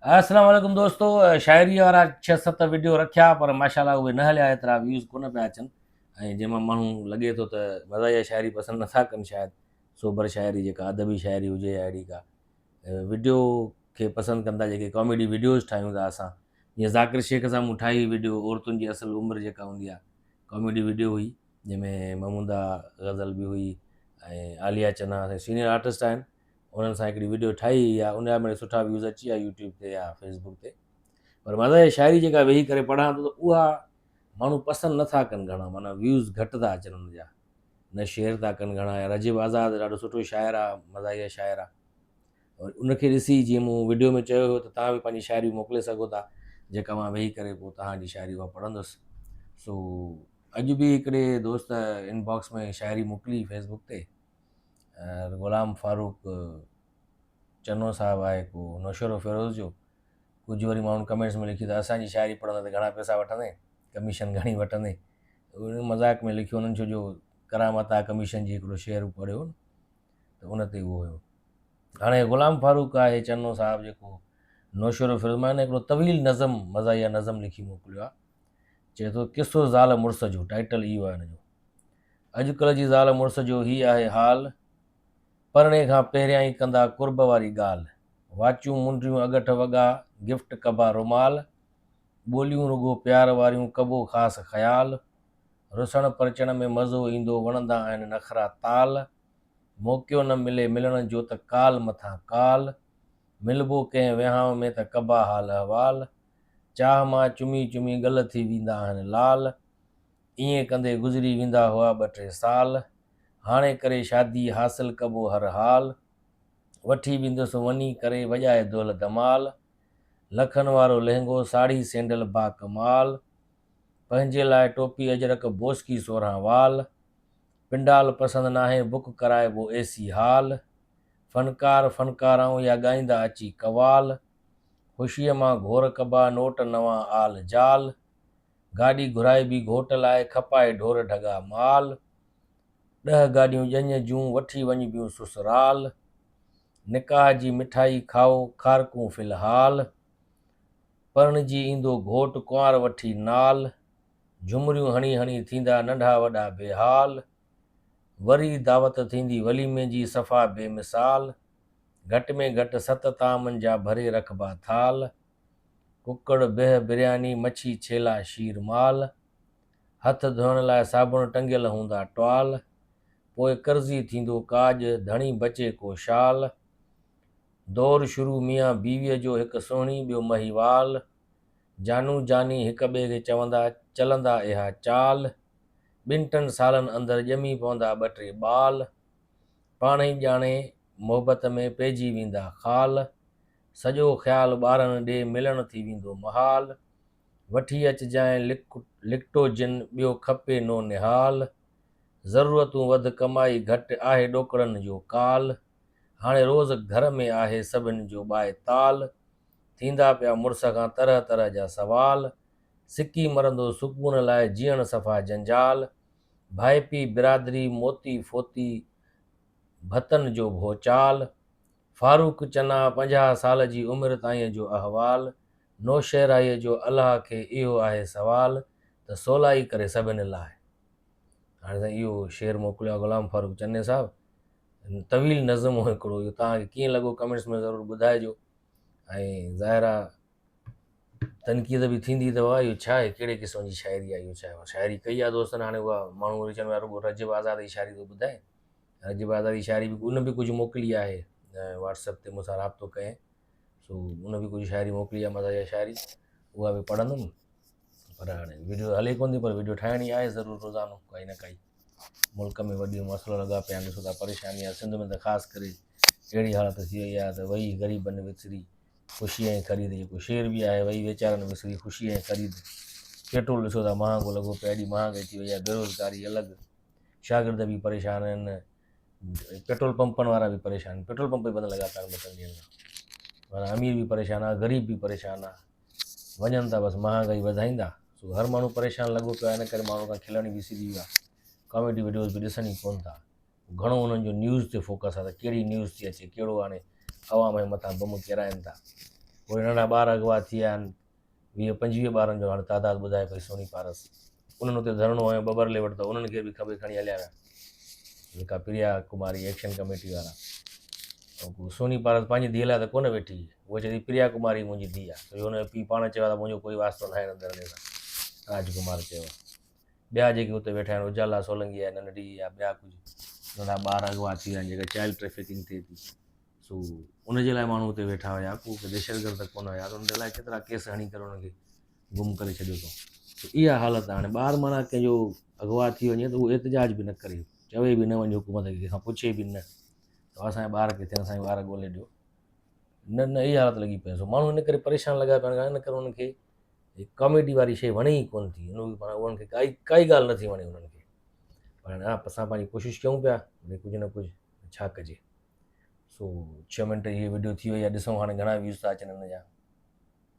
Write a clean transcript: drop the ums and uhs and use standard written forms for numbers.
अस्सलाम वालेकुम दोस्तों। शाइरी वारा 6-7 वीडियो रखिया पर माशाल्लाह उहे न हलिया, एतिरा व्यूज़ कोन पिया अचनि। ऐं जंहिंमां माण्हू लॻे थो त मज़ाहिया शाइरी पसंदि नथा कनि शायदि, सोबर शाइरी जेका अदबी शाइरी हुजे या अहिड़ी का वीडियो खे पसंदि कंदा, जेके कॉमेडी वीडियोज़ ठाहियूं था असां। जीअं ज़ाकिर शेख सां मूं ठाही वीडियो औरतुनि जी असुलु उमिरि जेका हूंदी आहे, कॉमेडी वीडियो हुई जंहिंमें महमूदा ग़ज़ल बि हुई ऐं आलिया चना सीनियर आर्टिस्ट आहिनि, उन्हनि सां हिकिड़ी वीडियो ठाही आहे। उन जा मिड़ई सुठा व्यूज़ अची विया यूट्यूब ते या फेसबुक ते। पर मज़ाहिया शाइरी जेका वेही करे पढ़ां थो त उहा माण्हू पसंदि नथा कनि घणा, माना व्यूज़ घटि था अचनि उन जा, न शेयर था कनि घणा। या रजीब आज़ाद ॾाढो सुठो शाइरु आहे, मज़ाहिया शाइरु आहे, और उनखे ॾिसी जीअं मूं वीडियो में चयो हुयो त तव्हां बि पंहिंजी शाइरी मोकिले सघो था, जेका मां वेही करे पोइ तव्हांजी शाइरी उहा पढ़ंदुसि। सो अॼु बि हिकिड़े दोस्त इनबॉक्स में शाइरी मोकिली फेसबुक ते। ग़ुलाम फारूक चनो साहिबु आहे को नौशरो फिरोज़ जो। कुझु वरी माण्हुनि कमेंट्स में लिखी त असांजी शाइरी पढ़ंदे त घणा पैसा वठंदे, कमीशन घणी वठंदे। उन मज़ाक में लिखियो उन्हनि, छो जो करामत आहे कमीशन जी, हिकिड़ो शेयर पढ़ियो त उन ते उहो हुयो। हाणे ग़ुलाम फारूक आहे चनो साहिबु जेको नौशरो फिरोज़, मां हिकिड़ो तवील नज़म मज़ाहिया नज़म लिखी मोकिलियो आहे। चए थो किसो ज़ाल मुड़ुस जो, टाइटल इहो आहे हिन जो। अॼुकल्ह जी ज़ाल मुड़ुस जो हीअ आहे हाल, परणे खां पहिरियां ई कंदा कुर्ब वारी ॻाल्हि। वाचियूं मुंडियूं अगठ वॻा, गिफ्ट कबा रुमाल, ॿोलियूं रुगो प्यार वारियूं कबो ख़ासि ख़्याल। रुसण परचण में मज़ो ईंदो, वणंदा आहिनि नख़रा ताल। मौक़ियो न मिले मिलण जो त काल मथां काल, मिलबो कंहिं विहांउ में त कबा हाल अहवाल। चाह मां चुमी चुमी ॻल थी वेंदा आहिनि लाल, ईअं कंदे गुज़री वेंदा हुआ 2-3 साल। हाणे करे शादी हासिल कबो हर हाल, वठी वेंदुसि वञी करे वॼाए दोल धमाल। लखनि वारो लहंगो साड़ी सैंडल बा कमाल, पंहिंजे लाइ टोपी अजरक बोस्की 16 वाल। पिंडाल पसंदि नाहे बुक कराइबो एसी हाल, फ़नकार फ़नकाराऊं या ॻाईंदा अची कवाल। ख़ुशीअ मां घोर कबा नोट नवां आल जाल, गाॾी घुराइबी घोट लाइ खपाए ढोर ढगा माल। 10 गाॾियूं ॼञ जूं वठी वञिबियूं ससुराल, निकाह जी मिठाई खाओ खारकूं फ़िलहाल। परिणिजी ईंदो घोट कुंवार वठी नाल, झुमरियूं हणी हणी थींदा नंढा वॾा बेहाल। वरी दावत थींदी वलीमे जी सफ़ा बेमिसाल, घटि में घटि 7 तामनि जा भरे रखबा थाल। कुकड़ बिह बिरयानी मच्छी छेला शीर माल, हथ धोइण लाइ साबुण टंगियल हूंदा टुआल। पोइ कर्ज़ी थींदो काज धणी बचे को शाल। दौर शुरू मियां बीवीअ जो हिकु सुहिणी ॿियो महीवाल, जानू जानी हिक ॿिए खे चवंदा चलंदा इहा चाल। 2-3 सालनि अंदरि ॼमी पवंदा 2-3 ॿाल, पाण ई ॼाणे मोहबत में पइजी वेंदा ख़ाल। सॼो ख़्यालु ॿारनि ॾे मिलण थी वेंदो महाल, वठी अचिजांइ लिकटो जिन ॿियो खपे नो निहाल। ज़रूरतूं वधि कमाई घटि आहे ॾोकड़नि जो काल, हाणे रोज़ घर में आहे सभिनि जो ॿाए ताल। थींदा पिया मुड़ुस खां तरह तरह जा सवाल, सिकी मरंदो सुकून लाइ जीअण सफ़ा जंजाल। भाई पी बिरादरी मोती फोती भतन जो भोचाल। फारूक चना 50 साल जी उमिरि ताईं जो अहवाल, नौशहराईअ जो अलाह खे इहो आहे सवाल त सवलाई करे सभिनि लाइ। हाणे साईं इहो शेर मोकिलियो आहे ग़ुलाम फारूक चने साहिबु, तवील नज़म हो हिकिड़ो। इहो तव्हांखे कीअं लॻो कमेंट्स में ज़रूरु ॿुधाइजो। ऐं ज़ाहिर आहे तनक़ीद बि थींदी अथव, इहो छा आहे, कहिड़े क़िस्म जी शाइरी आहे, इहो छा आहे। शाइरी कई आहे दोस्तनि, हाणे उहा माण्हू वरी चवनि रुॻो रजीब आज़ाद जी शाइरी थो ॿुधाए। रजीब आज़ाद जी शाइरी बि उन बि कुझु मोकिली आहे, व्हाट्सएप ते मूंसां राब्तो कयईं। सो उन बि कुझु शाइरी मोकिली आहे मज़ाहिया शाइरी, उहा बि पढ़ंदुमि। पर हाणे वीडियो हले कोन थी, पर वीडियो ठाहिणी आहे ज़रूरु रोज़ानो काई न काई। मुल्क में वॾियूं मसइलो लॻा पिया आहिनि, ॾिसो था परेशानी आहे सिंध में त ख़ासि करे अहिड़ी हालत थी वई आहे त वही ग़रीबनि विसरी ख़ुशी ऐं ख़रीद। जेको शेर बि आहे वही वीचारनि विसरी ख़ुशी ऐं ख़रीद। पेट्रोल ॾिसो था महांगो लॻो पियो, एॾी महांगाई थी वई आहे, बेरोज़गारी अलॻि, शागिर्द बि परेशान आहिनि, पेट्रोल पंपनि वारा बि परेशान, पेट्रोल पंप बि बंदि लॻा पिया आहिनि 2-3 ॾींहंनि खां। माना अमीर बि परेशान आहे, ग़रीब बि परेशान आहे, वञनि था बसि महांगाई वधाईंदा। सो हर माण्हू परेशान लॻो पियो आहे, इन करे माण्हू खां खिलण ई विसरी वियो आहे, कॉमेडी वीडियोज़ बि ॾिसनि ई कोन था। घणो उन्हनि जो न्यूज़ ते फोकस आहे त कहिड़ी न्यूज़ थी अचे, कहिड़ो हाणे अवाम जे मथां बम किराइनि था। कोई नंढा ॿार अगवा थी विया आहिनि 20-25 ॿारनि जो हाणे तादाद ॿुधाए पई सोनी पारस। उन्हनि हुते धरणो ऐं बबरले वरितो, उन्हनि खे बि खॿे खणी हलिया विया जेका प्रिया कुमारी एक्शन कमेटी वारा। ऐं सोनी पारस पंहिंजी धीअ लाइ त कोन वेठी, उहा चए थी प्रिया कुमारी मुंहिंजी धीउ आहे, छो जो हुनजो पीउ पाण चयो आहे त मुंहिंजो कोई वास्तो न आहे हिन धरणे सां, राजकुमार चयो। ॿिया जेके हुते वेठा आहिनि उजाला सोलंकी आहे नंढड़ी, या ॿिया कुझु नंढा ॿार अगवा थी विया आहिनि जेका चाइल्ड ट्रैफिकिंग थिए थी, सो उनजे लाइ माण्हू हुते वेठा हुया। को दहशतगर्द कोन हुया, त उनजे लाइ केतिरा केस हणी करे उनखे गुम करे छॾियो अथऊं। त इहा हालत आहे। हाणे ॿार माना कंहिंजो अगवा थी वञे त उहो एतिजाज बि न करे, चवे बि न वञे हुकूमत खे, कंहिंखां पुछे बि न त असांजे ॿार किथे, असांजे ॿार ॻोल्हे ॾियो। न न इहा हालत लॻी पई। सो माण्हू इन करे परेशान लॻा पिया आहिनि, इन करे उनखे कॉमेडी वारी शइ वणे ई कोन थी, उन्हनि खे काई ॻाल्हि नथी वणे उन्हनि खे। पर हाणे असां पंहिंजी कोशिशि कयूं पिया भई कुझु न कुझु छा कजे। सो 6 मिंट इहे वीडियो थी वई आहे, ॾिसूं हाणे घणा व्यूज़ था अचनि हिन जा।